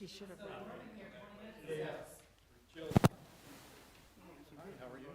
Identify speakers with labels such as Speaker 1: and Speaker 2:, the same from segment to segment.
Speaker 1: She should have read it.
Speaker 2: How are you?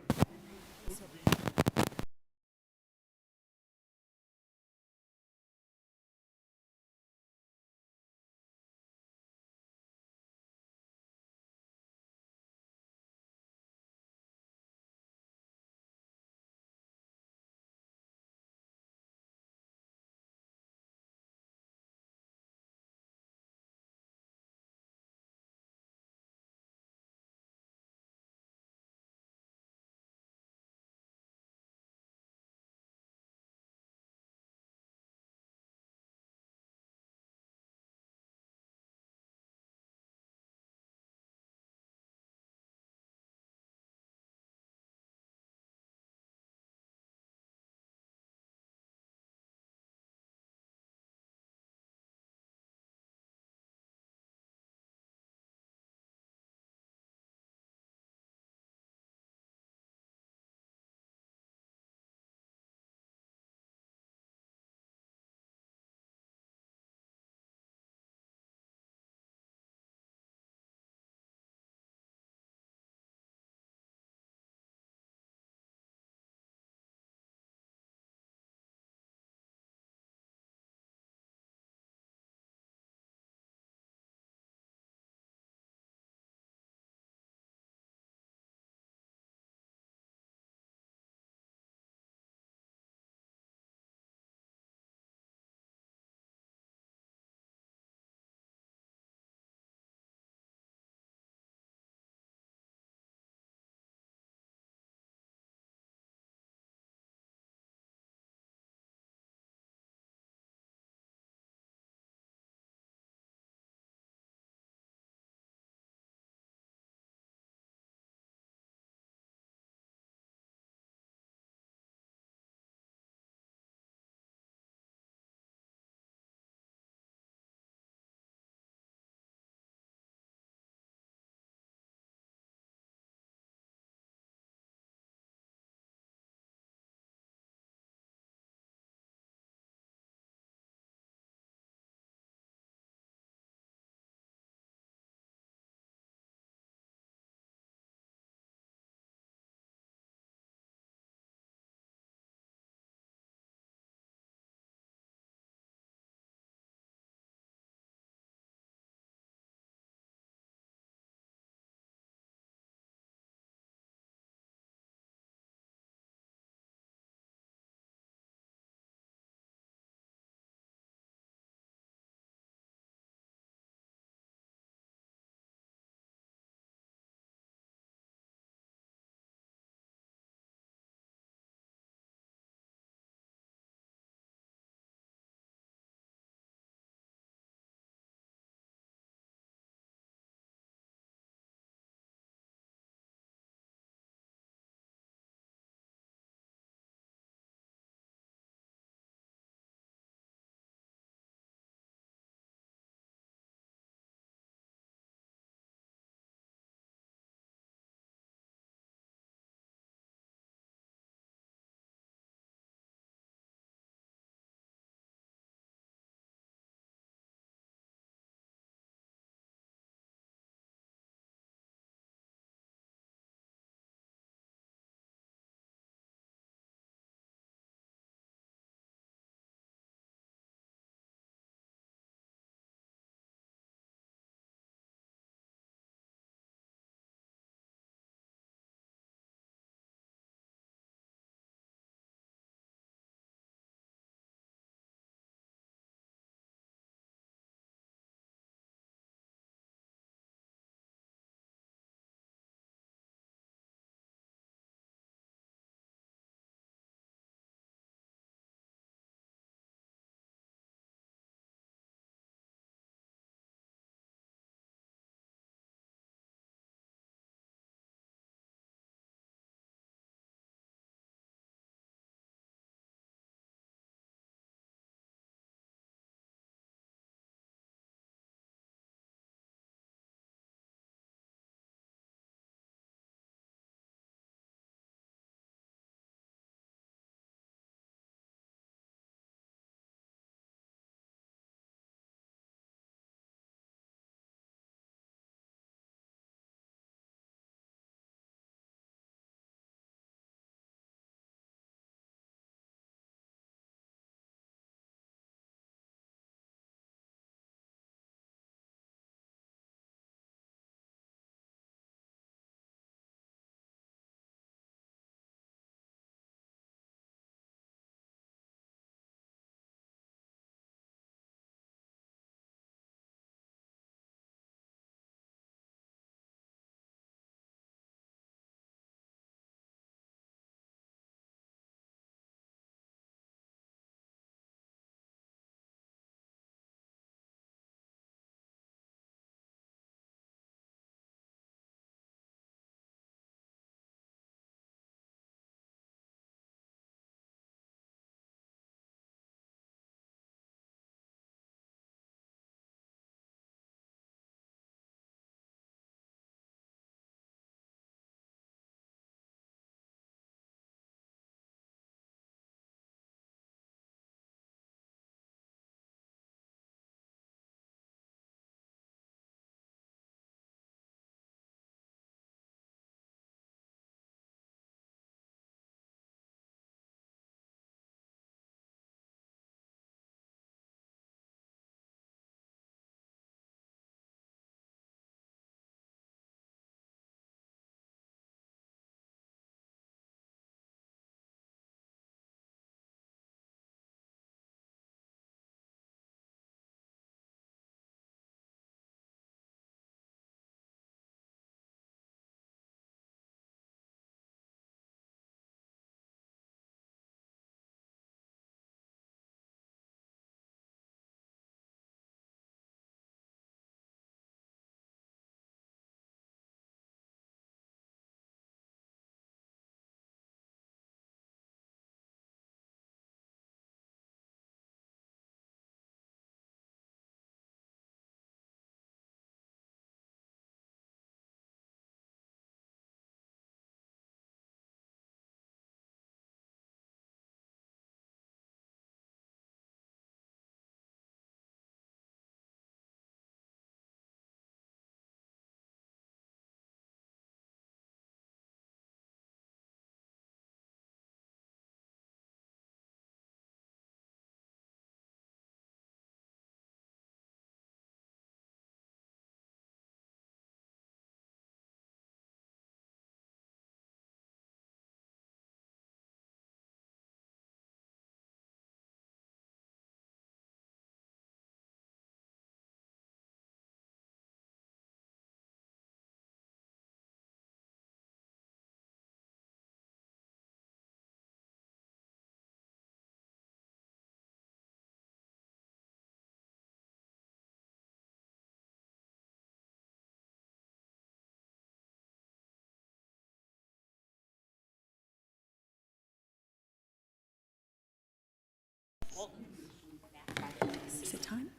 Speaker 3: Is it time?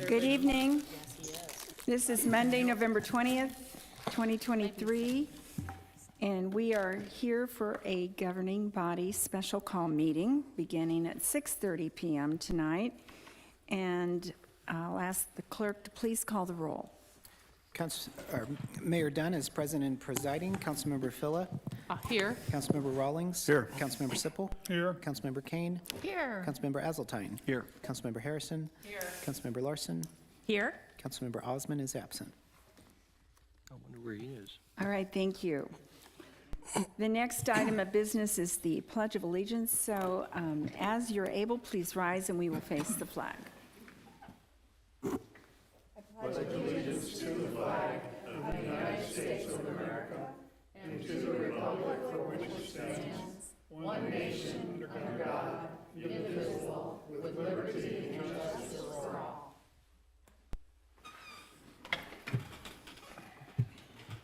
Speaker 3: Good evening. This is Monday, November 20th, 2023, and we are here for a governing body special call meeting beginning at 6:30 p.m. tonight. And I'll ask the clerk to please call the roll.
Speaker 2: Mayor Dunn is present and presiding. Councilmember Phila.
Speaker 1: Here.
Speaker 2: Councilmember Rawlings.
Speaker 4: Here.
Speaker 2: Councilmember Sippel.
Speaker 4: Here.
Speaker 2: Councilmember Kane.
Speaker 1: Here.
Speaker 2: Councilmember Azeltine.
Speaker 4: Here.
Speaker 2: Councilmember Harrison.
Speaker 1: Here.
Speaker 2: Councilmember Larson.
Speaker 3: Here.
Speaker 2: Councilmember Osman is absent.
Speaker 4: I wonder where he is.
Speaker 3: All right, thank you. The next item of business is the Pledge of Allegiance. So as you're able, please rise and we will face the flag.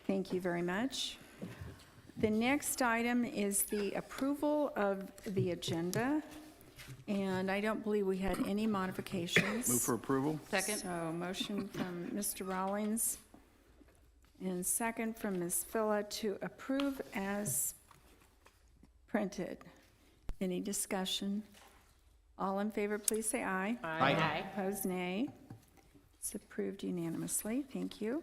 Speaker 3: Thank you very much. The next item is the approval of the agenda, and I don't believe we had any modifications.
Speaker 4: Move for approval?
Speaker 1: Second.
Speaker 3: So motion from Mr. Rawlings and second from Ms. Phila to approve as printed. Any discussion? All in favor, please say aye.
Speaker 1: Aye.
Speaker 3: Opposed, nay. It's approved unanimously. Thank you.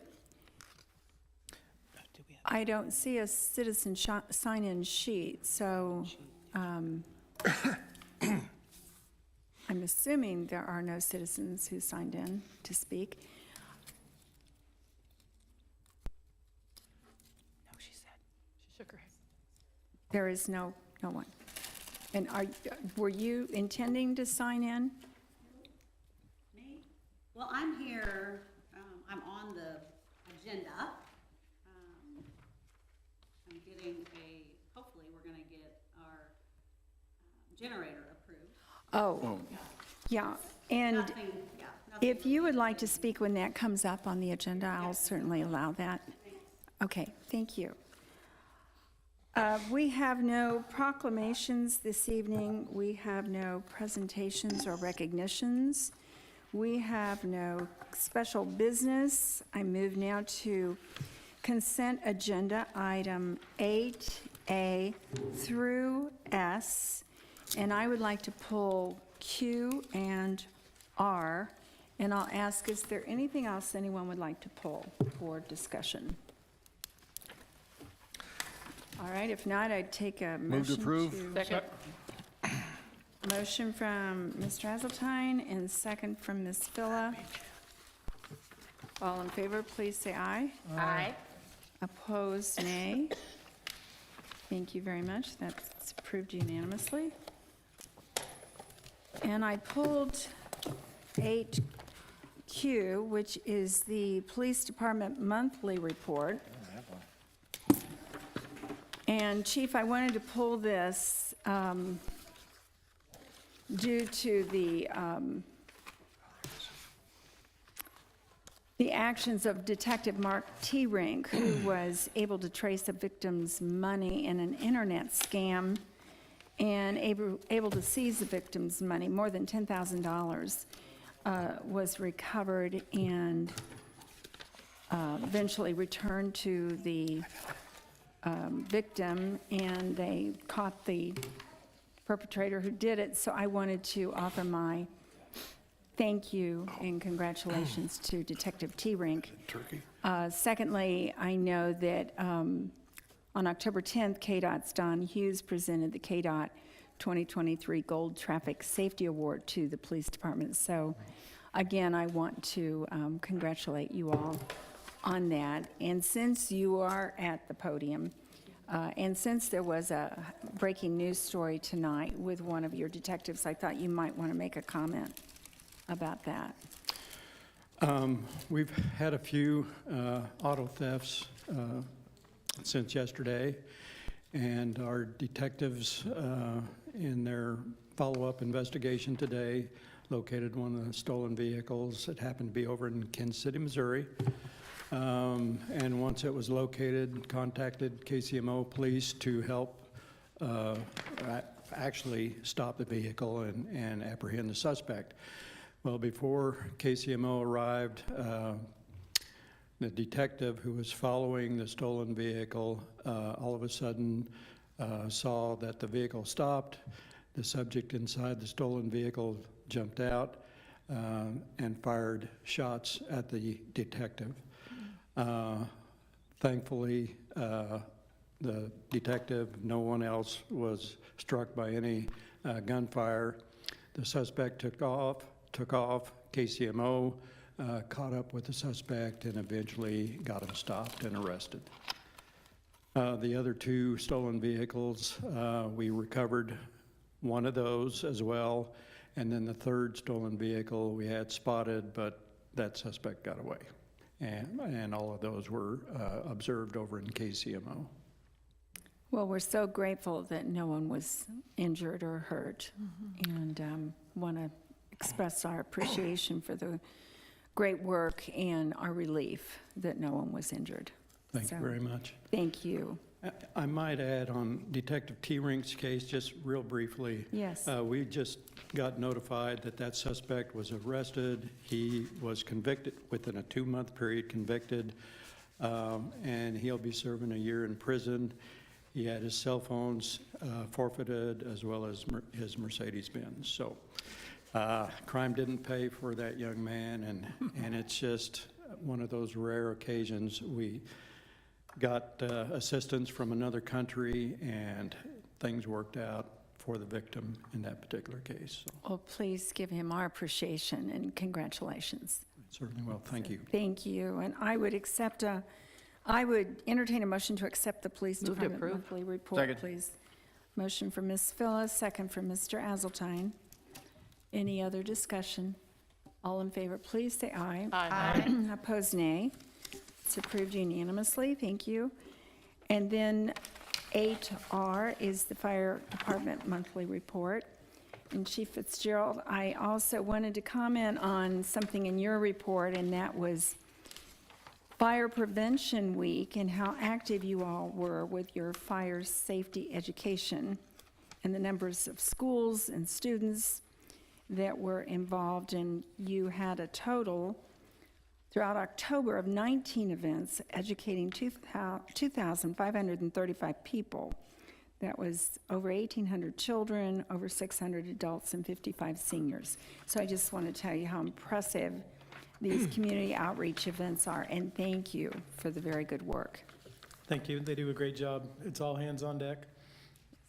Speaker 3: I don't see a citizen sign-in sheet, so I'm assuming there are no citizens who signed in to speak.
Speaker 1: No, she said. She shook her head.
Speaker 3: There is no one. And were you intending to sign in?
Speaker 5: Me? Well, I'm here, I'm on the agenda. I'm getting hopefully we're gonna get our generator approved.
Speaker 3: Oh, yeah. And
Speaker 5: Nothing, yeah, nothing.
Speaker 3: if you would like to speak when that comes up on the agenda, I'll certainly allow that. Okay, thank you. We have no proclamations this evening. We have no presentations or recognitions. We have no special business. I move now to consent agenda item 8A through S, and I would like to pull Q and R, and I'll ask, is there anything else anyone would like to pull for discussion? All right, if not, I'd take a motion
Speaker 4: Move to approve.
Speaker 1: Second.
Speaker 3: Motion from Mr. Hazeltine and second from Ms. Phila. All in favor, please say aye.
Speaker 1: Aye.
Speaker 3: Opposed, nay. Thank you very much. That's approved unanimously. And I pulled 8Q, which is the Police Department Monthly Report. And Chief, I wanted to pull this due to the actions of Detective Mark T. Rink, who was able to trace a victim's money in an internet scam and able to seize the victim's money. More than $10,000 was recovered and eventually returned to the victim, and they caught the perpetrator who did it. So I wanted to offer my thank you and congratulations to Detective T. Rink.
Speaker 4: Turkey.
Speaker 3: Secondly, I know that on October 10th, KDOT's Don Hughes presented the KDOT 2023 Gold Traffic Safety Award to the police department. So again, I want to congratulate you all on that. And since you are at the podium, and since there was a breaking news story tonight with one of your detectives, I thought you might want to make a comment about that.
Speaker 6: We've had a few auto thefts since yesterday, and our detectives in their follow-up investigation today located one of the stolen vehicles. It happened to be over in Kansas City, Missouri. And once it was located, contacted KCMO police to help actually stop the vehicle and apprehend the suspect. Well, before KCMO arrived, the detective who was following the stolen vehicle all of a sudden saw that the vehicle stopped. The subject inside the stolen vehicle jumped out and fired shots at the detective. Thankfully, the detective, no one else was struck by any gunfire. The suspect took off. KCMO caught up with the suspect and eventually got him stopped and arrested. The other two stolen vehicles, we recovered one of those as well, and then the third stolen vehicle we had spotted, but that suspect got away. And all of those were observed over in KCMO.
Speaker 3: Well, we're so grateful that no one was injured or hurt, and want to express our appreciation for the great work and our relief that no one was injured.
Speaker 6: Thank you very much.
Speaker 3: Thank you.
Speaker 6: I might add on Detective T-Rink's case, just real briefly.
Speaker 3: Yes.
Speaker 6: We just got notified that that suspect was arrested. He was convicted within a 2-month period, convicted, and he'll be serving a year in prison. He had his cell phones forfeited as well as his Mercedes-Benz. So crime didn't pay for that young man, and it's just one of those rare occasions. We got assistance from another country, and things worked out for the victim in that particular case. So
Speaker 3: Well, please give him our appreciation and congratulations.
Speaker 6: certainly will. Thank you.
Speaker 3: Thank you. And I would entertain a motion to accept the police
Speaker 1: Move to
Speaker 3: department
Speaker 1: approve.
Speaker 3: monthly report, please. Motion from Ms. Phyllis, second from Mr. Azaltine. Any other discussion? All in favor, please say aye.
Speaker 1: Aye.
Speaker 3: Opposed, nay. It's approved unanimously. Thank you. And then 8R is the fire department monthly report. And Chief Fitzgerald, I also wanted to comment on something in your report, and that was Fire Prevention Week and how active you all were with your fire safety education and the numbers of schools and students that were involved. And you had a total throughout October of 19 events educating 2,535 people. That was over 1,800 children, over 600 adults, and 55 seniors. So I just want to tell you how impressive these community outreach events are, and thank you for the very good work.
Speaker 7: Thank you. They do a great job. It's all hands on deck.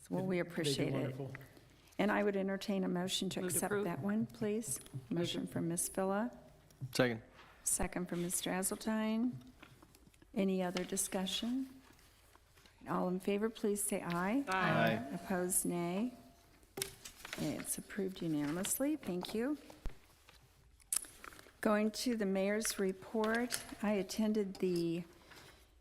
Speaker 3: Well, we
Speaker 7: They do
Speaker 3: appreciate it.
Speaker 7: wonderful.
Speaker 3: And I would entertain a motion to
Speaker 1: Move to
Speaker 3: accept
Speaker 1: approve.
Speaker 3: that one, please. Motion from Ms. Phila,
Speaker 4: Second.
Speaker 3: second from Mr. Azaltine. Any other discussion? All in favor, please say aye.
Speaker 4: Aye.
Speaker 3: Opposed, nay. It's approved unanimously. Thank you. Going to the mayor's report, I attended the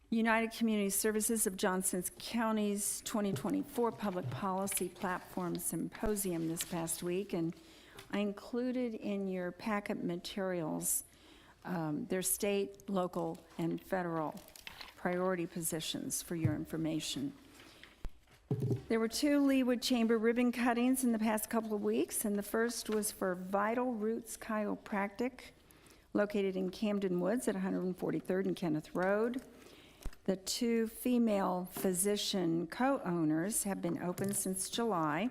Speaker 3: United Community Services of Johnson County's 2024 Public Policy Platform Symposium this past week, and I included in your packet materials their state, local, and federal priority positions for your information. There were 2 Leawood Chamber ribbon cuttings in the past couple of weeks, and the first was for Vital Roots Chiropractic, located in Camden Woods at 143rd and Kenneth Road. The 2 female physician co-owners have been open since July,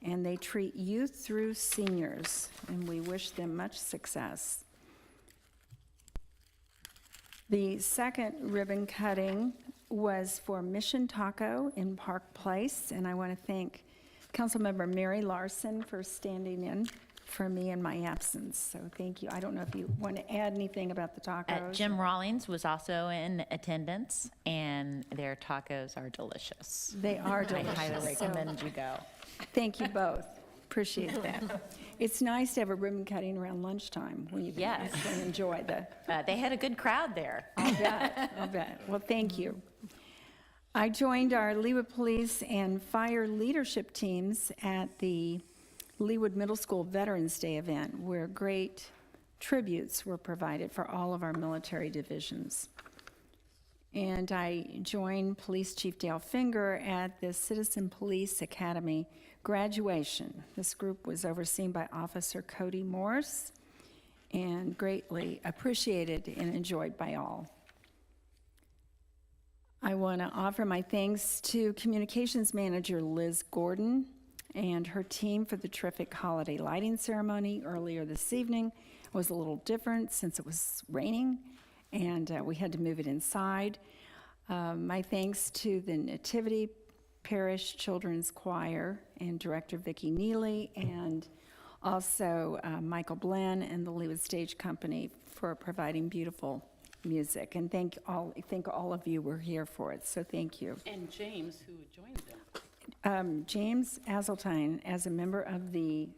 Speaker 3: and they treat youth through seniors, and we wish them much success. The second ribbon cutting was for Mission Taco in Park Place, and I want to thank Councilmember Mary Larson for standing in for me in my absence, so thank you. I don't know if you want to add anything about the tacos?
Speaker 8: Jim Rawlings was also in attendance, and their tacos are delicious.
Speaker 3: They are
Speaker 8: I
Speaker 3: delicious.
Speaker 8: highly
Speaker 3: so
Speaker 8: recommend you go.
Speaker 3: Thank you both. Appreciate that. It's nice to have a ribbon cutting around lunchtime when you can
Speaker 8: Yes.
Speaker 3: actually enjoy the,
Speaker 8: They had a good crowd there.
Speaker 3: I'll bet. Well, thank you. I joined our Leawood Police and Fire leadership teams at the Leawood Middle School Veterans Day event, where great tributes were provided for all of our military divisions. And I joined Police Chief Dale Finger at the Citizen Police Academy graduation. This group was overseen by Officer Cody Morse and greatly appreciated and enjoyed by all. I want to offer my thanks to Communications Manager Liz Gordon and her team for the terrific holiday lighting ceremony earlier this evening. It was a little different since it was raining and we had to move it inside. My thanks to the Nativity Parish Children's Choir and Director Vicki Neely, and also Michael Blenn and the Leawood Stage Company for providing beautiful music. And thank all of you were here for it, so thank you.
Speaker 1: And James, who joined them.
Speaker 3: James Azeltine, as a member of the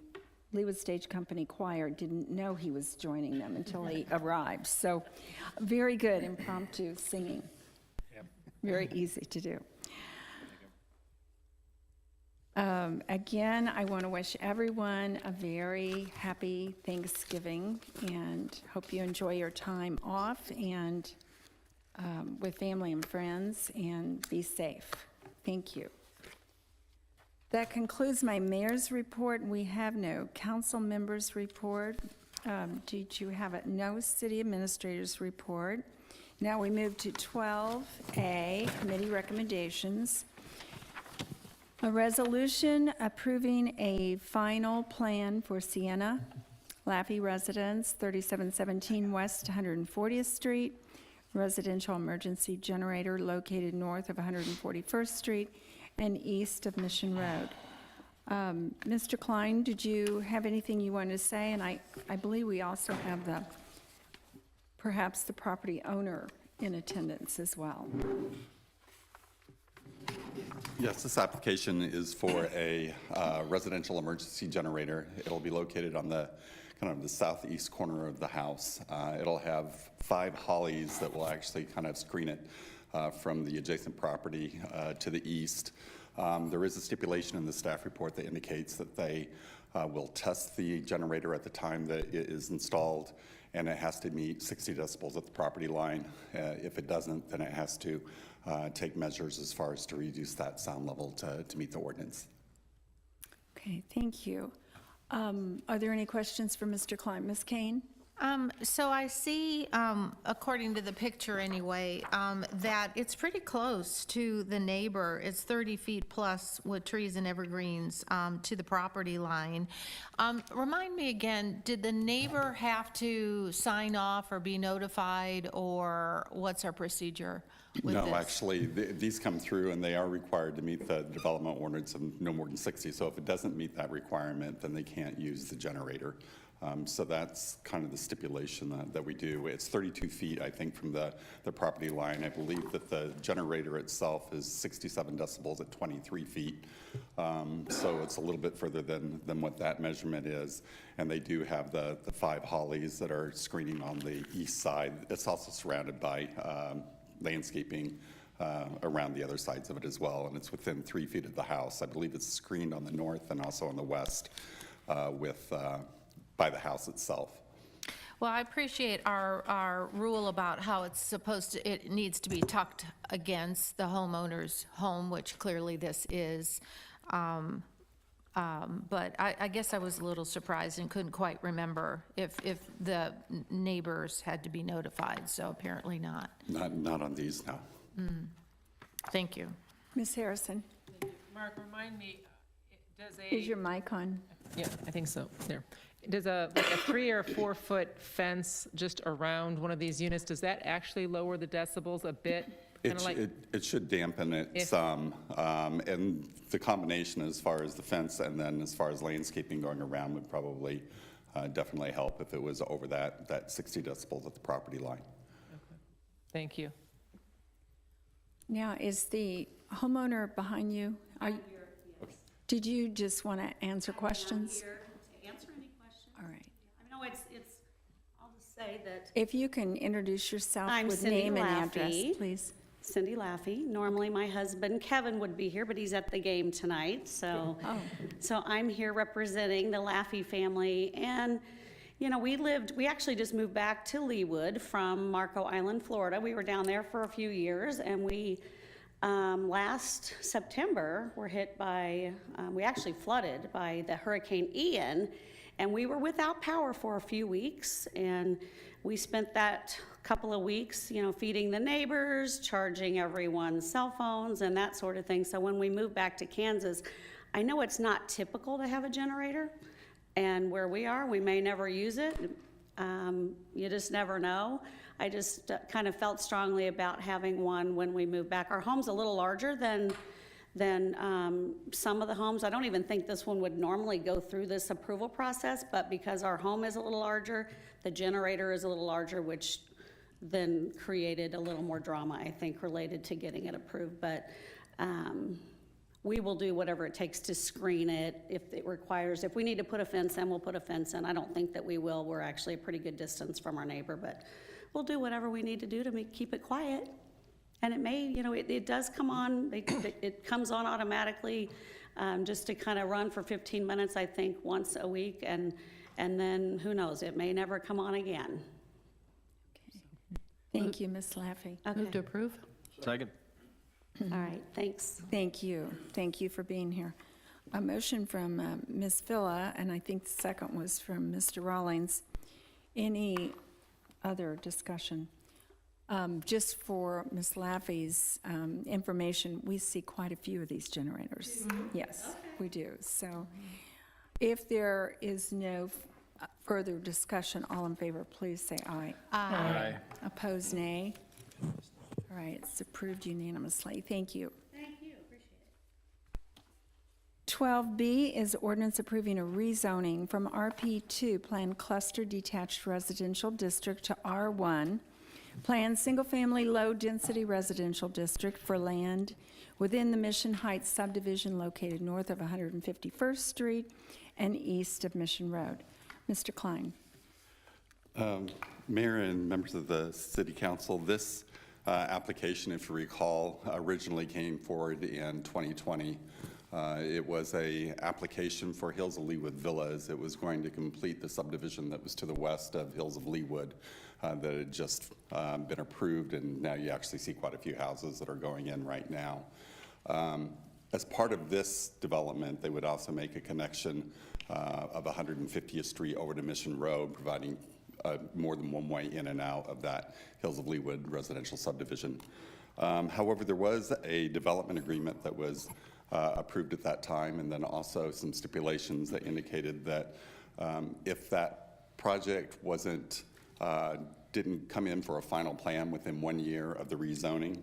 Speaker 3: Leawood Stage Company Choir, didn't know he was joining them until he arrived. So very good impromptu singing. Very easy to do. Again, I want to wish everyone a very happy Thanksgiving and hope you enjoy your time off and with family and friends, and be safe. Thank you. That concludes my mayor's report. We have no council members' report. Did you have a no city administrator's report? Now we move to 12A, committee recommendations. A resolution approving a final plan for Sienna Laffey Residence, 3717 West 140th Street, residential emergency generator located north of 141st Street and east of Mission Road. Mr. Klein, did you have anything you wanted to say? And I believe we also have perhaps the property owner in attendance as well.
Speaker 9: Yes, this application is for a residential emergency generator. It'll be located on the kind of the southeast corner of the house. It'll have 5 hollies that will actually kind of screen it from the adjacent property to the east. There is a stipulation in the staff report that indicates that they will test the generator at the time that it is installed, and it has to meet 60 decibels at the property line. If it doesn't, then it has to take measures as far as to reduce that sound level to meet the ordinance.
Speaker 3: Okay, thank you. Are there any questions for Mr. Klein? Ms. Kane?
Speaker 10: So I see, according to the picture anyway, that it's pretty close to the neighbor. It's 30 feet plus with trees and evergreens to the property line. Remind me again, did the neighbor have to sign off or be notified, or what's our procedure with this?
Speaker 9: No, actually, these come through and they are required to meet the development ordinance of no more than 60. So if it doesn't meet that requirement, then they can't use the generator. So that's kind of the stipulation that we do. It's 32 feet, I think, from the property line. I believe that the generator itself is 67 decibels at 23 feet. So it's a little bit further than what that measurement is. And they do have the 5 hollies that are screening on the east side. It's also surrounded by landscaping around the other sides of it as well. And it's within 3 feet of the house. I believe it's screened on the north and also on the west by the house itself.
Speaker 10: Well, I appreciate our rule about how it's supposed to, it needs to be tucked against the homeowner's home, which clearly this is. But I guess I was a little surprised and couldn't quite remember if the neighbors had to be notified, so apparently not.
Speaker 9: Not on these, no.
Speaker 10: Thank you.
Speaker 3: Ms. Harrison?
Speaker 1: Mark, remind me, does a...
Speaker 3: Is your mic on?
Speaker 1: Yeah, I think so. There. Does a 3 or 4 foot fence just around one of these units, does that actually lower the decibels a bit?
Speaker 9: It should dampen it some, and the combination as far as the fence and then as far as landscaping going around would probably definitely help if it was over that 60 decibels at the property line.
Speaker 1: Okay. Thank you.
Speaker 3: Now, is the homeowner behind you? Did you just want to answer questions?
Speaker 5: Here to answer any questions.
Speaker 3: All right.
Speaker 5: I know it's, I'll just say that
Speaker 3: If you can introduce yourself
Speaker 5: I'm
Speaker 3: with
Speaker 5: Cindy
Speaker 3: name and address,
Speaker 5: Laffey.
Speaker 3: please.
Speaker 5: Cindy Laffey. Normally, my husband Kevin would be here, but he's at the game tonight. So,
Speaker 3: Oh.
Speaker 5: so I'm here representing the Laffey family, and
Speaker 11: You know, we actually just moved back to Leawood from Marco Island, Florida. We were down there for a few years, and we, last September, were hit by, we actually flooded by the Hurricane Ian, and we were without power for a few weeks, and we spent that couple of weeks, you know, feeding the neighbors, charging everyone's cell phones and that sort of thing. So when we moved back to Kansas, I know it's not typical to have a generator, and where we are, we may never use it. You just never know. I just kind of felt strongly about having one when we moved back. Our home's a little larger than some of the homes. I don't even think this one would normally go through this approval process, but because our home is a little larger, the generator is a little larger, which then created a little more drama, I think, related to getting it approved. But we will do whatever it takes to screen it if it requires. If we need to put a fence in, we'll put a fence in. I don't think that we will. We're actually a pretty good distance from our neighbor, but we'll do whatever we need to do to keep it quiet. And it may, you know, it does come on, it comes on automatically just to kind of run for 15 minutes, I think, once a week. And then who knows, it may never come on again.
Speaker 3: Thank you, Ms. Laffey.
Speaker 1: Move to approve?
Speaker 4: Second.
Speaker 11: All right, thanks.
Speaker 3: Thank you. Thank you for being here. A motion from Ms. Villa, and I think the second was from Mr. Rawlings. Any other discussion? Just for Ms. Laffey's information, we see quite a few of these generators. Yes, we do. So if there is no further discussion, all in favor, please say aye.
Speaker 4: Aye.
Speaker 3: Opposed, nay. All right, it's approved unanimously. Thank you.
Speaker 11: Thank you, appreciate it.
Speaker 3: 12B is ordinance approving a rezoning from RP2 Planned Cluster Detached Residential District to R1 Planned Single-Family Low-Density Residential District for land within the Mission Heights subdivision located north of 151st Street and east of Mission Road. Mr. Klein.
Speaker 9: Mayor and members of the City Council, this application, if you recall, originally came forward in 2020. It was an application for Hills of Leawood Villas. It was going to complete the subdivision that was to the west of Hills of Leawood that had just been approved, and now you actually see quite a few houses that are going in right now. As part of this development, they would also make a connection of 150th Street over to Mission Road, providing more than one way in and out of that Hills of Leawood residential subdivision. However, there was a development agreement that was approved at that time, and then also some stipulations that indicated that if that project didn't come in for a final plan within 1 year of the rezoning,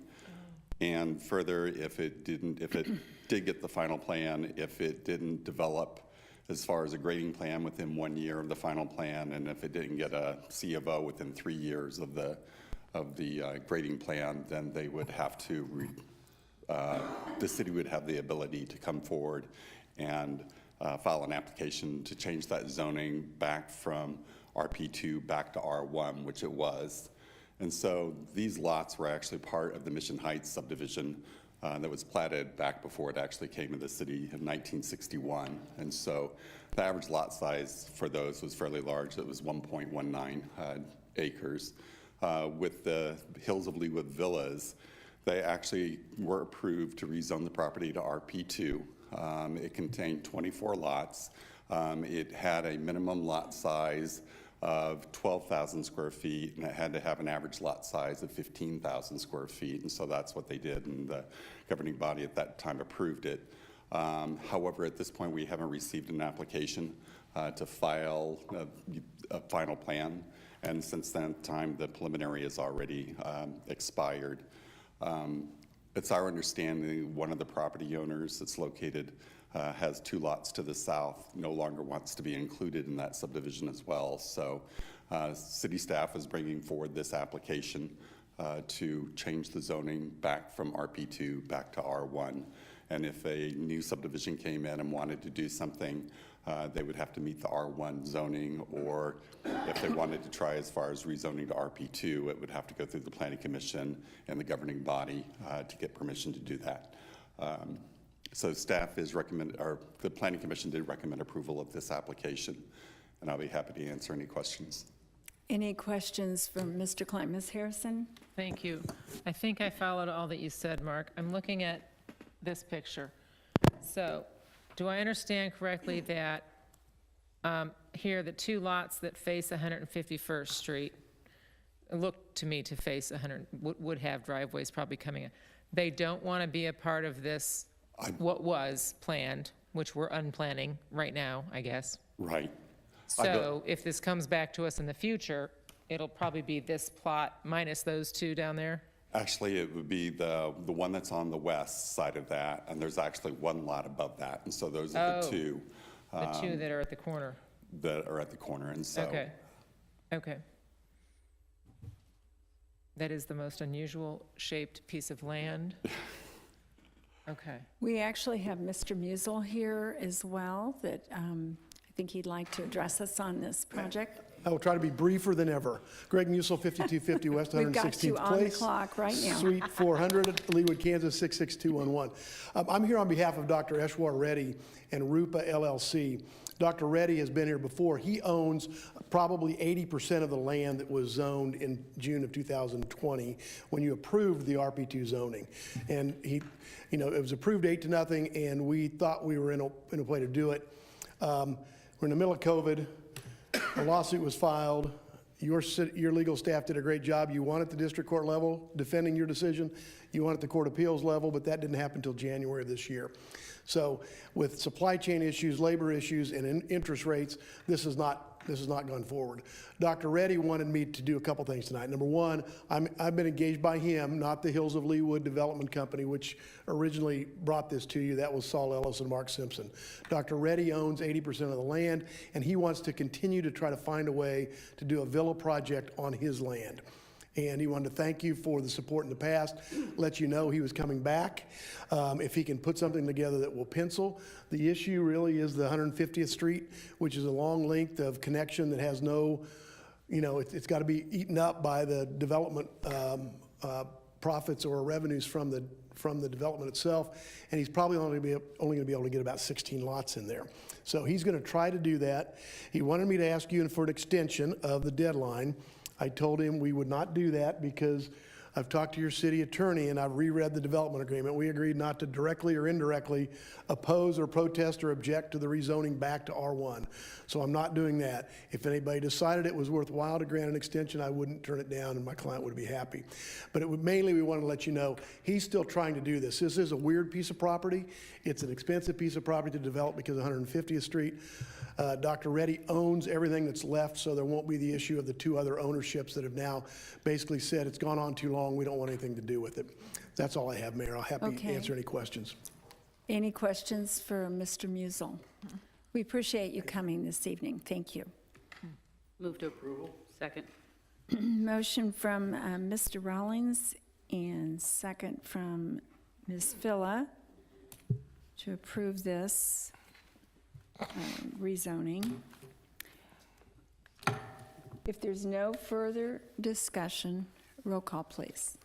Speaker 9: and further, if it did get the final plan, if it didn't develop as far as a grading plan within 1 year of the final plan, and if it didn't get a C of O within 3 years of the grading plan, then they would have to, the city would have the ability to come forward and file an application to change that zoning back from RP2 back to R1, which it was. And so these lots were actually part of the Mission Heights subdivision that was platted back before it actually came to the city in 1961. And so the average lot size for those was fairly large. It was 1.19 acres. With the Hills of Leawood Villas, they actually were approved to rezone the property to RP2. It contained 24 lots. It had a minimum lot size of 12,000 square feet, and it had to have an average lot size of 15,000 square feet, and so that's what they did, and the governing body at that time approved it. However, at this point, we haven't received an application to file a final plan, and since that time, the preliminary has already expired. It's our understanding one of the property owners that's located has 2 lots to the south, no longer wants to be included in that subdivision as well. So city staff is bringing forward this application to change the zoning back from RP2 back to R1. And if a new subdivision came in and wanted to do something, they would have to meet the R1 zoning, or if they wanted to try as far as rezoning to RP2, it would have to go through the Planning Commission and the governing body to get permission to do that. So staff is the Planning Commission did recommend approval of this application. and I'll be happy to answer any questions.
Speaker 3: Any questions from Mr. Klein? Ms. Harrison?
Speaker 1: Thank you. I think I followed all that you said, Mark. I'm looking at this picture. So, do I understand correctly that here, the two lots that face 151st Street, look to me to face 100, would have driveways probably coming in. They don't want to be a part of this, what was planned, which we're unplanning right now, I guess.
Speaker 9: Right.
Speaker 1: So if this comes back to us in the future, it'll probably be this plot minus those two down there?
Speaker 9: Actually, it would be the one that's on the west side of that, and there's actually one lot above that, and so those are the
Speaker 1: Oh.
Speaker 9: two
Speaker 1: The two that are at the corner?
Speaker 9: that are at the corner, and so.
Speaker 1: Okay, okay. That is the most unusual shaped piece of land? Okay.
Speaker 3: We actually have Mr. Musel here as well, that I think he'd like to address us on this project.
Speaker 12: I will try to be briefer than ever. Greg Musel, 5250 West 116th Place.
Speaker 3: We've got you on the clock right now.
Speaker 12: Suite 400, Leawood, Kansas, 66211. I'm here on behalf of Dr. Eshwar Reddy and Rupa LLC. Dr. Reddy has been here before. He owns probably 80% of the land that was zoned in June of 2020 when you approved the RP2 zoning. And he, it was approved 8-0, and we thought we were in a way to do it. We're in the middle of COVID. A lawsuit was filed. Your legal staff did a great job. You won at the district court level defending your decision. You won at the court appeals level, but that didn't happen until January of this year. So with supply chain issues, labor issues, and interest rates, this has not gone forward. Dr. Reddy wanted me to do a couple things tonight. Number one, I've been engaged by him, not the Hills of Leawood Development Company, which originally brought this to you. That was Saul Ellis and Mark Simpson. Dr. Reddy owns 80% of the land, and he wants to continue to try to find a way to do a villa project on his land. And he wanted to thank you for the support in the past, let you know he was coming back. If he can put something together that will pencil. The issue really is the 150th Street, which is a long length of connection that has no, it's got to be eaten up by the development profits or revenues from the development itself. And he's probably only going to be able to get about 16 lots in there. So he's going to try to do that. He wanted me to ask you for an extension of the deadline. I told him we would not do that because I've talked to your city attorney and I've reread the development agreement. We agreed not to directly or indirectly oppose or protest or object to the rezoning back to R1. So I'm not doing that. If anybody decided it was worthwhile to grant an extension, I wouldn't turn it down and my client would be happy. But mainly we want to let you know he's still trying to do this. This is a weird piece of property. It's an expensive piece of property to develop because of 150th Street. Dr. Reddy owns everything that's left, so there won't be the issue of the two other ownerships that have now basically said it's gone on too long, we don't want anything to do with it. That's all I have, Mayor. I'll happy to answer any questions.
Speaker 3: Any questions for Mr. Musel? We appreciate you coming this evening. Thank you.
Speaker 5: Move to approval. Second.
Speaker 3: Motion from Mr. Rawlings and second from Ms. Villa to approve this rezoning. If there's no further discussion, roll call, please.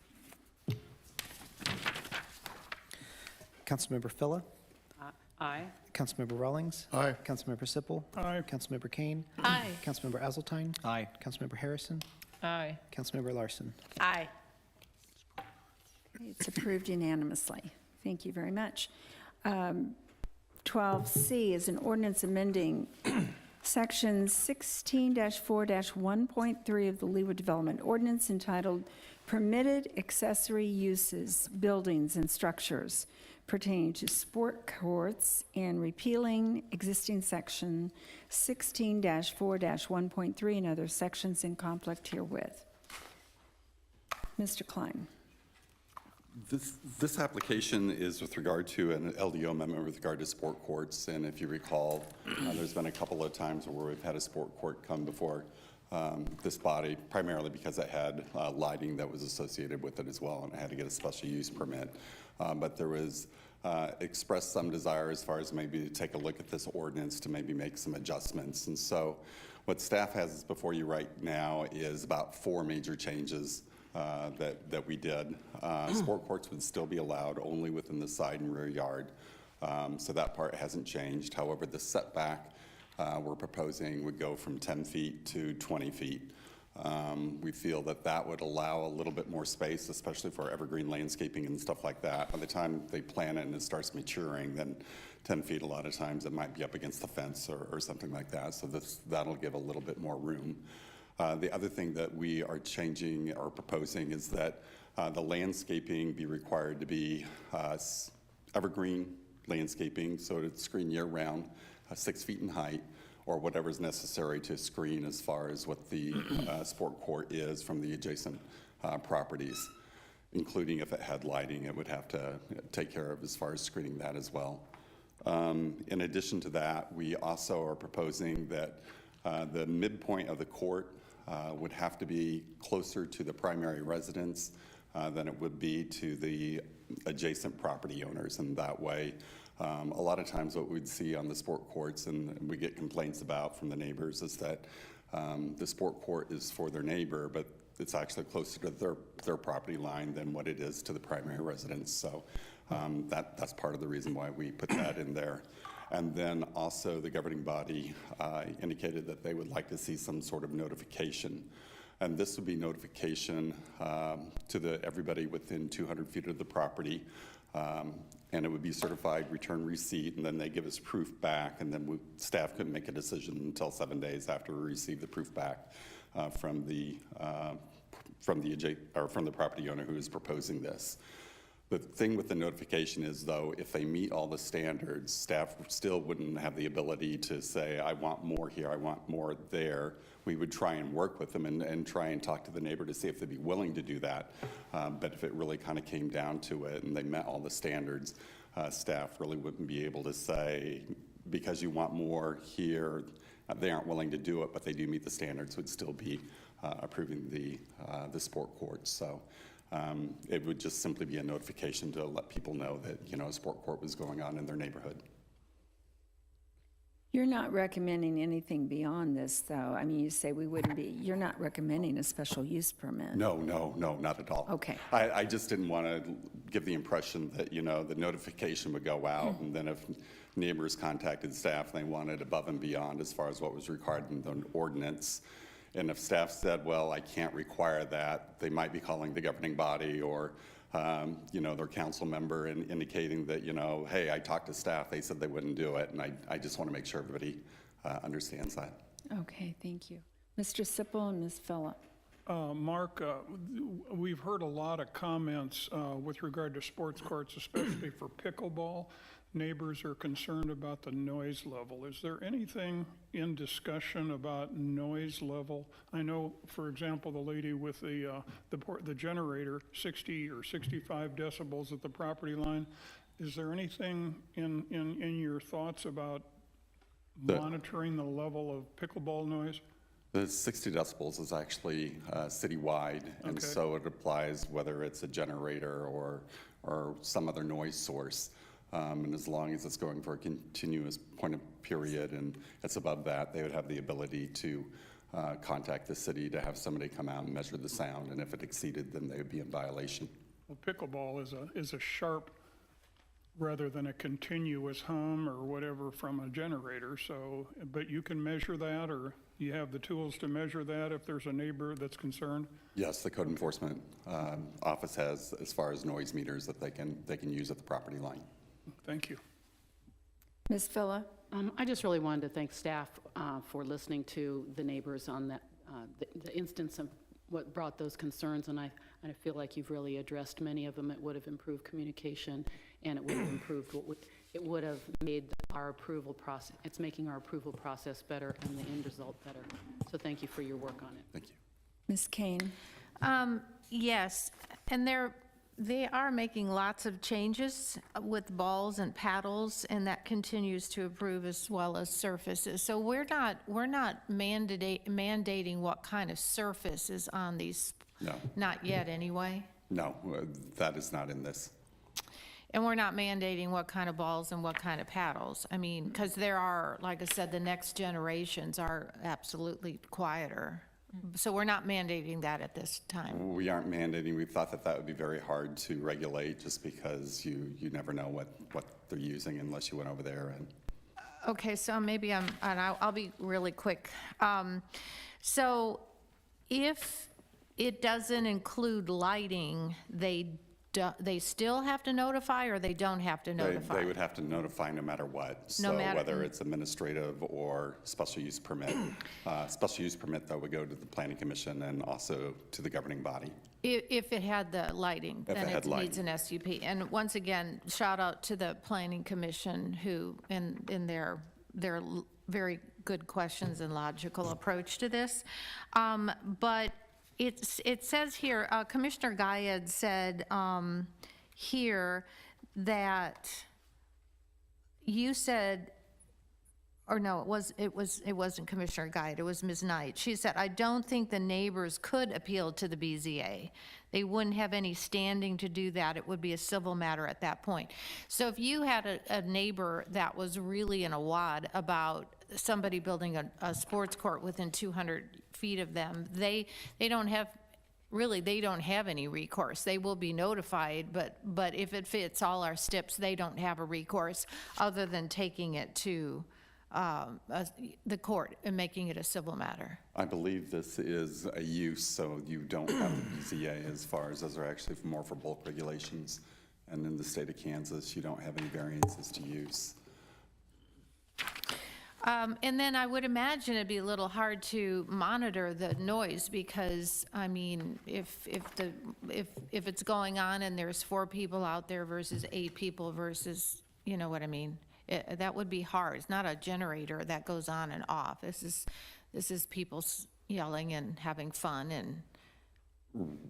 Speaker 2: Councilmember Phila,
Speaker 5: Aye.
Speaker 2: Councilmember Rawlings.
Speaker 12: Aye.
Speaker 2: Councilmember Sippel.
Speaker 7: Aye.
Speaker 2: Councilmember Kane.
Speaker 10: Aye.
Speaker 2: Councilmember Azeltine.
Speaker 4: Aye.
Speaker 2: Councilmember Harrison.
Speaker 1: Aye.
Speaker 2: Councilmember Larson.
Speaker 8: Aye.
Speaker 3: It's approved unanimously. Thank you very much. 12C is an ordinance amending Section 16-4-1.3 of the Leawood Development Ordinance entitled Permitted Accessory Uses, Buildings and Structures pertaining to sport courts and repealing existing Section 16-4-1.3 and other sections in conflict herewith. Mr. Klein.
Speaker 9: This application is with regard to an LDO amendment with regard to sport courts. And if you recall, there's been a couple of times where we've had a sport court come before this body, primarily because it had lighting that was associated with it as well, and it had to get a special use permit. But there was expressed some desire as far as maybe to take a look at this ordinance to maybe make some adjustments. And so what staff has before you right now is about 4 major changes that we did. Sport courts would still be allowed only within the side and rear yard. So that part hasn't changed. However, the setback we're proposing would go from 10 feet to 20 feet. We feel that that would allow a little bit more space, especially for evergreen landscaping and stuff like that. By the time they plant it and it starts maturing, then 10 feet, a lot of times it might be up against the fence or something like that. So that'll give a little bit more room. The other thing that we are changing or proposing is that the landscaping be required to be evergreen landscaping, so to screen year-round, 6 feet in height, or whatever's necessary to screen as far as what the sport court is from the adjacent properties, including if it had lighting, it would have to take care of as far as screening that as well. In addition to that, we also are proposing that the midpoint of the court would have to be closer to the primary residence than it would be to the adjacent property owners. And that way, a lot of times what we'd see on the sport courts, and we get complaints about from the neighbors, is that the sport court is for their neighbor, but it's actually closer to their property line than what it is to the primary residence. So that's part of the reason why we put that in there. And then also the governing body indicated that they would like to see some sort of notification. And this would be notification to everybody within 200 feet of the property. And it would be certified return receipt, and then they give us proof back, and then staff couldn't make a decision until 7 days after we receive the proof back from the property owner who is proposing this. The thing with the notification is, though, if they meet all the standards, staff still wouldn't have the ability to say, I want more here, I want more there. We would try and work with them and try and talk to the neighbor to see if they'd be willing to do that. But if it really kind of came down to it and they met all the standards, staff really wouldn't be able to say, because you want more here, they aren't willing to do it, but they do meet the standards, would still be approving the sport court. So it would just simply be a notification to let people know that, a sport court was going on in their neighborhood.
Speaker 3: You're not recommending anything beyond this, though? I mean, you say we wouldn't be, you're not recommending a special use permit?
Speaker 9: No, not at all.
Speaker 3: Okay.
Speaker 9: I just didn't want to give the impression that, the notification would go out, and then if neighbors contacted staff, they wanted above and beyond as far as what was required in the ordinance. And if staff said, well, I can't require that, they might be calling the governing body or, their council member and indicating that, hey, I talked to staff, they said they wouldn't do it. And I just want to make sure everybody understands that.
Speaker 3: Okay, thank you. Mr. Sipple and Ms. Phillip.
Speaker 13: Mark, we've heard a lot of comments with regard to sports courts, especially for pickleball. Neighbors are concerned about the noise level. Is there anything in discussion about noise level? I know, for example, the lady with the generator, 60 or 65 decibels at the property line. Is there anything in your thoughts about monitoring the level of pickleball noise?
Speaker 9: The 60 decibels is actually citywide, and so it applies whether it's a generator or some other noise source. And as long as it's going for a continuous point of period and it's above that, they would have the ability to contact the city to have somebody come out and measure the sound. And if it exceeded, then they would be in violation.
Speaker 13: Well, pickleball is a sharp rather than a continuous hum or whatever from a generator. So, but you can measure that, or you have the tools to measure that if there's a neighbor that's concerned?
Speaker 9: Yes, the code enforcement office has as far as noise meters that they can use at the property line.
Speaker 13: Thank you.
Speaker 3: Ms. Phillip?
Speaker 14: I just really wanted to thank staff for listening to the neighbors on that, the instance of what brought those concerns, and I feel like you've really addressed many of them. It would have improved communication, and it would have improved it would have made our approval process. It's making our approval process better and the end result better. So thank you for your work on it.
Speaker 9: Thank you.
Speaker 3: Ms. Kane?
Speaker 10: Yes, and they are making lots of changes with balls and paddles, and that continues to improve as well as surfaces. So we're not mandating what kind of surface is on these.
Speaker 9: No.
Speaker 10: Not yet, anyway.
Speaker 9: No, that is not in this.
Speaker 10: And we're not mandating what kind of balls and what kind of paddles. I mean, because there are, like I said, the next generations are absolutely quieter. So we're not mandating that at this time.
Speaker 9: We aren't mandating. We thought that would be very hard to regulate just because you never know what they're using unless you went over there. And
Speaker 10: Okay, so maybe and I'll be really quick. So if it doesn't include lighting, they still have to notify, or they don't have to notify?
Speaker 9: They would have to notify no matter what.
Speaker 10: No
Speaker 9: So
Speaker 10: matter-
Speaker 9: whether it's administrative or special use permit. Special use permit, though, would go to the planning commission and also to the governing body.
Speaker 10: If it had the lighting,
Speaker 9: If
Speaker 10: then
Speaker 9: it had
Speaker 10: it needs an SUP. And once again, shout out to the planning commission who, in their very good questions and logical approach to this. But it says here, Commissioner Guyad said here that you said, or no, it wasn't Commissioner Guyad, it was Ms. Knight. She said, I don't think the neighbors could appeal to the BZA. They wouldn't have any standing to do that. It would be a civil matter at that point. So if you had a neighbor that was really in a wad about somebody building a sports court within 200 feet of them, they don't have any recourse. They will be notified, but if it fits all our steps, they don't have a recourse other than taking it to the court and making it a civil matter.
Speaker 9: I believe this is a use, so you don't have the BZA as far as those are actually more for bulk regulations. And in the state of Kansas, you don't have any variances to use.
Speaker 10: And then I would imagine it'd be a little hard to monitor the noise because, I mean, if it's going on and there's 4 people out there versus 8 people versus, you know what I mean? That would be hard. It's not a generator that goes on and off. This is people yelling and having fun and.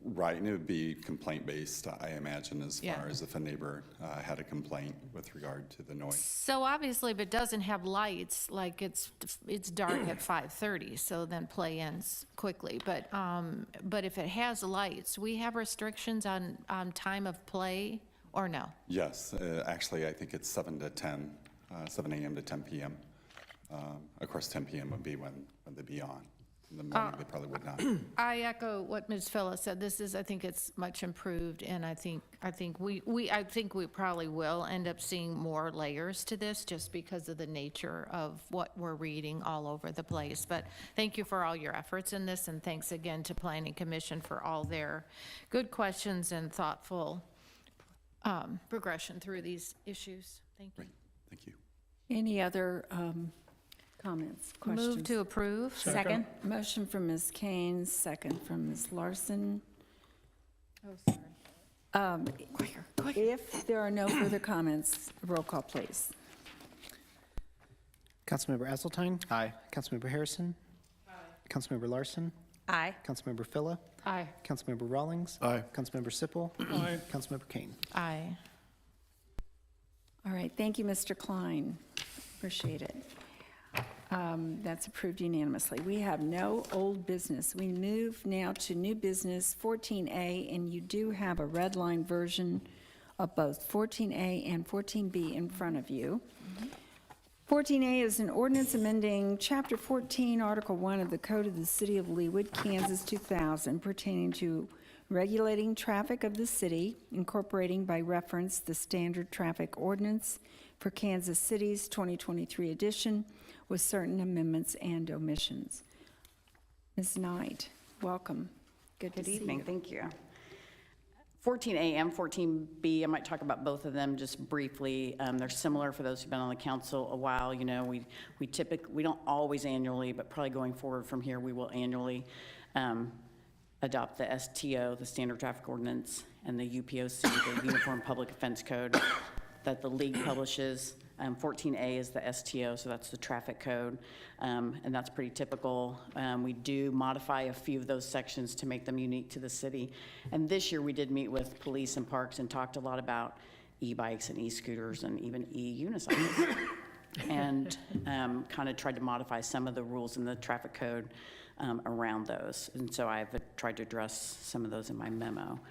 Speaker 9: Right, and it would be complaint-based, I imagine, as
Speaker 10: Yeah.
Speaker 9: far as if a neighbor had a complaint with regard to the noise.
Speaker 10: So obviously, if it doesn't have lights, like it's dark at 5:30, so then play ends quickly. But if it has lights, we have restrictions on time of play, or no?
Speaker 9: Yes, actually, I think it's 7 to 10, 7 a.m. to 10 p.m. Of course, 10 p.m. would be when they'd be on. In the morning, they probably would not.
Speaker 10: I echo what Ms. Phillips said. I think it's much improved, and I think we probably will end up seeing more layers to this just because of the nature of what we're reading all over the place. But thank you for all your efforts in this, and thanks again to Planning Commission for all their good questions and thoughtful progression through these issues. Thank you.
Speaker 9: Great, thank you.
Speaker 3: Any other comments, questions?
Speaker 10: Move to approve.
Speaker 3: Second. Motion from Ms. Kane, second from Ms. Larson.
Speaker 10: Oh, sorry.
Speaker 3: If there are no further comments, roll call, please.
Speaker 2: Councilmember Asseltine? Aye. Councilmember Harrison? Aye. Councilmember Larson?
Speaker 3: Aye.
Speaker 2: Councilmember Phila?
Speaker 14: Aye.
Speaker 2: Councilmember Rawlings?
Speaker 12: Aye.
Speaker 2: Councilmember Sippel?
Speaker 13: Aye.
Speaker 2: Councilmember Kane?
Speaker 10: Aye.
Speaker 3: All right, thank you, Mr. Klein. Appreciate it. That's approved unanimously. We have no old business. We move now to new business 14A, and you do have a red line version of both 14A and 14B in front of you. 14A is an ordinance amending Chapter 14, Article 1 of the Code of the City of Leawood, Kansas 2000, pertaining to regulating traffic of the city, incorporating by reference the standard traffic ordinance for Kansas City's 2023 edition with certain amendments and omissions. Ms. Knight, welcome. Good to see you.
Speaker 15: Good evening, thank you. 14A and 14B, I might talk about both of them just briefly. They're similar for those who've been on the council a while. You know, we don't always annually, but probably going forward from here, we will annually adopt the STO, the Standard Traffic Ordinance, and the UPOC, the Uniform Public Offense Code that the league publishes. 14A is the STO, so that's the traffic code, and that's pretty typical. We do modify a few of those sections to make them unique to the city. And this year we did meet with police and parks and talked a lot about e-bikes and e-scooters and even e-unicycles. And kind of tried to modify some of the rules in the traffic code around those. And so I've tried to address some of those in my memo.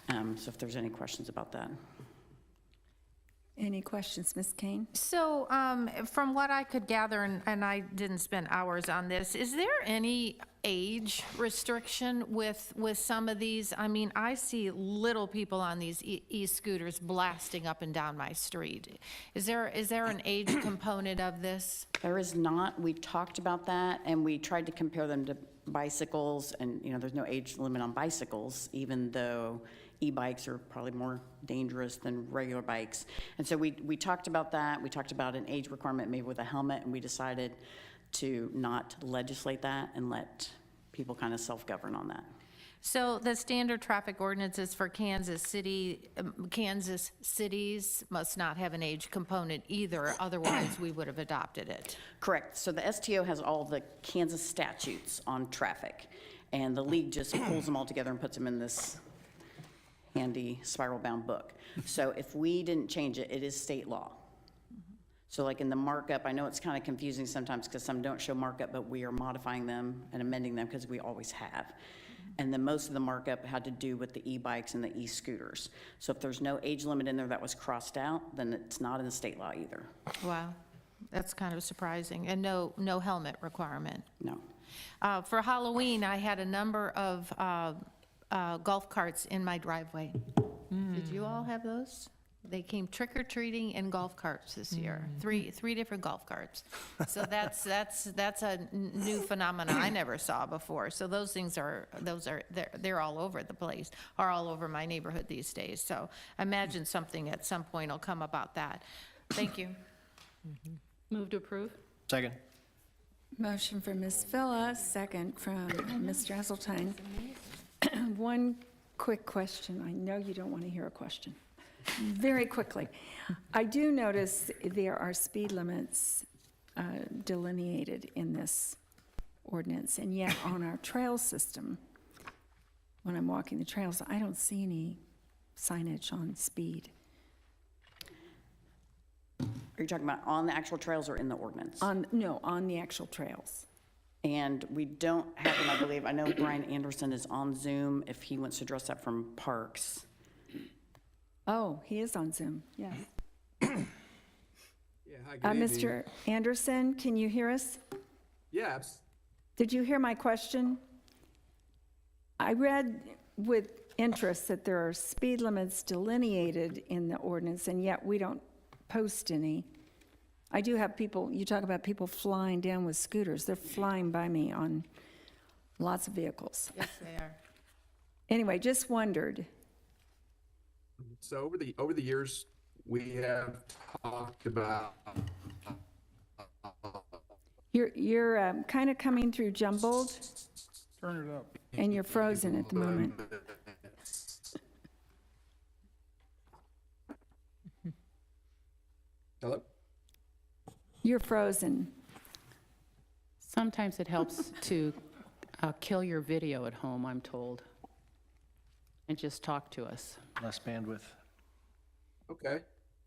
Speaker 15: So if there's any questions about that.
Speaker 3: Any questions, Ms. Kane?
Speaker 10: So, from what I could gather, and I didn't spend hours on this, is there any age restriction with some of these? I mean, I see little people on these e-scooters blasting up and down my street. Is there an age component of this?
Speaker 15: There is not. We talked about that, and we tried to compare them to bicycles, and, you know, there's no age limit on bicycles, even though e-bikes are probably more dangerous than regular bikes. And so we talked about that. We talked about an age requirement maybe with a helmet, and we decided to not legislate that and let people kind of self-govern on that.
Speaker 10: So the standard traffic ordinances for Kansas City, Kansas cities must not have an age component either, otherwise we would have adopted it.
Speaker 15: Correct. So the STO has all the Kansas statutes on traffic, and the league just pulls them all together and puts them in this handy spiral-bound book. So if we didn't change it, it is state law. So like in the markup, I know it's kind of confusing sometimes because some don't show markup, but we are modifying them and amending them because we always have. And then most of the markup had to do with the e-bikes and the e-scooters. So if there's no age limit in there that was crossed out, then it's not in the state law either.
Speaker 10: Wow, that's kind of surprising. And no helmet requirement.
Speaker 15: No.
Speaker 10: For Halloween, I had a number of golf carts in my driveway. Did you all have those? They came trick-or-treating in golf carts this year, three different golf carts. So that's a new phenomenon I never saw before. So those things they're all over the place, are all over my neighborhood these days. So I imagine something at some point will come about that. Thank you.
Speaker 14: Move to approve?
Speaker 2: Second.
Speaker 3: Motion from Ms. Villa, second from Mr. Esseltine. One quick question. I know you don't want to hear a question. Very quickly. I do notice there are speed limits delineated in this ordinance, and yet on our trail system, when I'm walking the trails, I don't see any signage on speed.
Speaker 15: Are you talking about on the actual trails or in the ordinance?
Speaker 3: No, on the actual trails.
Speaker 15: And we don't have them, I believe. I know Brian Anderson is on Zoom if he wants to address that from Parks.
Speaker 3: Oh, he is on Zoom, yes.
Speaker 16: Yeah, hi, good evening.
Speaker 3: Mr. Anderson, can you hear us?
Speaker 16: Yeah,
Speaker 3: Did you hear my question? I read with interest that there are speed limits delineated in the ordinance, and yet we don't post any. I do have people, you talk about people flying down with scooters. They're flying by me on lots of vehicles.
Speaker 10: Yes, they are.
Speaker 3: Anyway, just wondered.
Speaker 16: so over the years, we have talked about.
Speaker 3: You're kind of coming through jumbled,
Speaker 13: Turn it up.
Speaker 3: and you're frozen at the moment.
Speaker 16: Hello?
Speaker 3: You're frozen.
Speaker 14: Sometimes it helps to kill your video at home, I'm told, and just talk to us.
Speaker 2: Less bandwidth.
Speaker 16: Okay.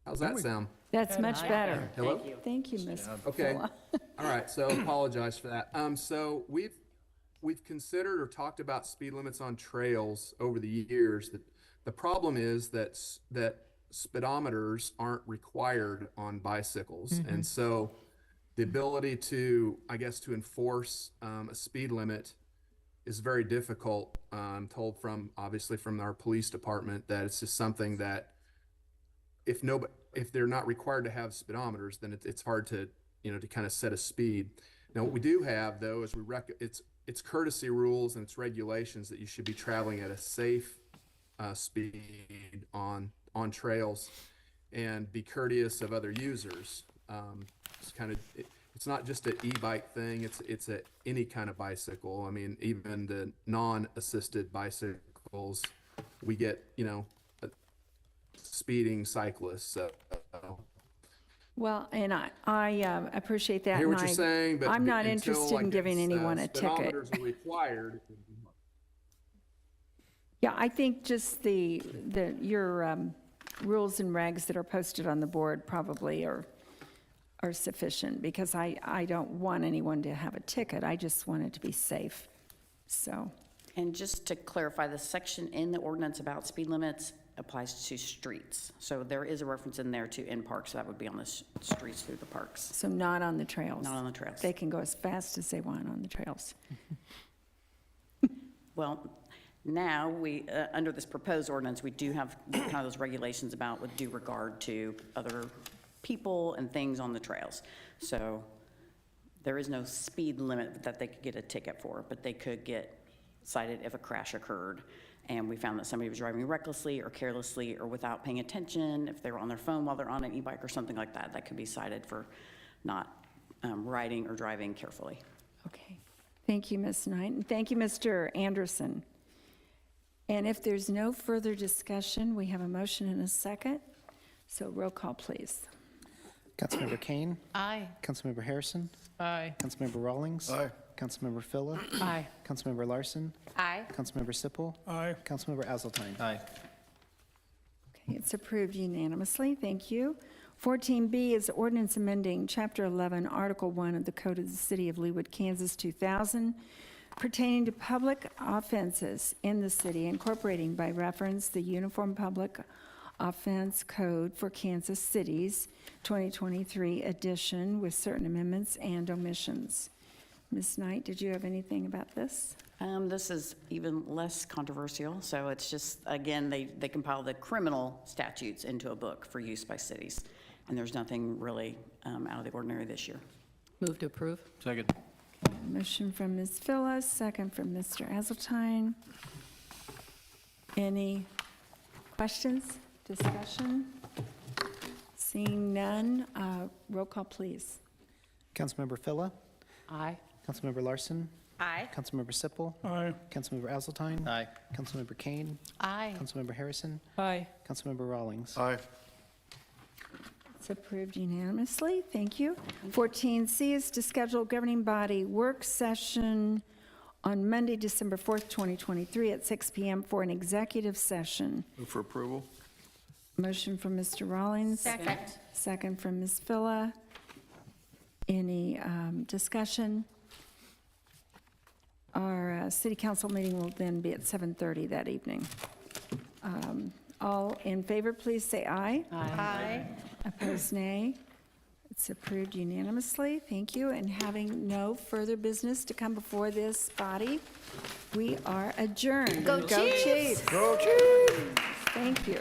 Speaker 16: How's that sound?
Speaker 3: That's much better.
Speaker 16: Hello?
Speaker 3: Thank you, Ms.
Speaker 16: Okay.
Speaker 3: Fulla.
Speaker 16: All right. So apologize for that. So we've considered or talked about speed limits on trails over the years. That the problem is that speedometers aren't required on bicycles, and so the ability to, I guess, to enforce a speed limit is very difficult. I'm told obviously from our police department that it's just something that if they're not required to have speedometers, then it's hard to to kind of set a speed. Now what we do have though is it's courtesy rules and it's regulations that you should be traveling at a safe speed on trails and be courteous of other users. It's not just an e-bike thing. It's any kind of bicycle. I mean, even the non-assisted bicycles, we get speeding cyclists. So.
Speaker 3: Well, and I appreciate that.
Speaker 16: I hear what
Speaker 3: and
Speaker 16: you're saying, but
Speaker 3: I'm not
Speaker 16: until,
Speaker 3: interested in giving anyone a ticket.
Speaker 16: speedometers are required.
Speaker 3: Yeah, I think just your rules and regs that are posted on the board probably are sufficient, because I don't want anyone to have a ticket. I just want it to be safe, so.
Speaker 15: And just to clarify, the section in the ordinance about speed limits applies to streets. So there is a reference in there to in parks, so that would be on the streets through the parks,
Speaker 3: So not on the trails?
Speaker 15: not on the trails.
Speaker 3: They can go as fast as they want on the trails.
Speaker 15: Well, now we, under this proposed ordinance, we do have kind of those regulations about with due regard to other people and things on the trails. So there is no speed limit that they could get a ticket for, but they could get cited if a crash occurred. And we found that somebody was driving recklessly or carelessly or without paying attention, if they were on their phone while they're on an e-bike or something like that, that could be cited for not riding or driving carefully.
Speaker 3: Okay. Thank you, Ms. Knight, and thank you, Mr. Anderson. And if there's no further discussion, we have a motion and a second. So roll call, please.
Speaker 2: Councilmember Kane.
Speaker 10: Aye.
Speaker 2: Councilmember Harrison.
Speaker 1: Aye.
Speaker 2: Councilmember Rawlings.
Speaker 12: Aye.
Speaker 2: Councilmember Phila.
Speaker 1: Aye.
Speaker 2: Councilmember Larson.
Speaker 8: Aye.
Speaker 2: Councilmember Sippel.
Speaker 13: Aye.
Speaker 2: Councilmember Azaltine.
Speaker 4: Aye.
Speaker 3: Okay, it's approved unanimously. Thank you. 14B is ordinance amending Chapter 11, Article 1 of the Code of the City of Leawood, Kansas, 2000, pertaining to public offenses in the city, incorporating by reference the Uniform Public Offense Code for Kansas Cities, 2023 edition, with certain amendments and omissions. Ms. Knight, did you have anything about this?
Speaker 15: This is even less controversial, so it's just, again, they compile the criminal statutes into a book for use by cities, and there's nothing really out of the ordinary this year.
Speaker 14: Move to approve.
Speaker 4: Second.
Speaker 3: Motion from Ms. Phyllis, second from Mr. Azaltine. Any questions, discussion? Seeing none, roll call, please.
Speaker 2: Councilmember Phila.
Speaker 14: Aye.
Speaker 2: Councilmember Larson.
Speaker 8: Aye.
Speaker 2: Councilmember Sippel.
Speaker 13: Aye.
Speaker 2: Councilmember Azaltine.
Speaker 4: Aye.
Speaker 2: Councilmember Kane.
Speaker 10: Aye.
Speaker 2: Councilmember Harrison.
Speaker 1: Aye.
Speaker 2: Councilmember Rawlings.
Speaker 12: Aye.
Speaker 3: It's approved unanimously. Thank you. 14C is to schedule governing body work session on Monday, December 4th, 2023 at 6 p.m. for an executive session.
Speaker 12: Move for approval.
Speaker 3: Motion from Mr. Rawlings.
Speaker 10: Second.
Speaker 3: Second from Ms. Phila. Any discussion? Our city council meeting will then be at 7:30 that evening. All in favor, please say aye.
Speaker 10: Aye.
Speaker 3: Opposed, nay. It's approved unanimously. Thank you. And having no further business to come before this body, we are adjourned.
Speaker 10: Go Chiefs!
Speaker 3: Go Chiefs! Thank you.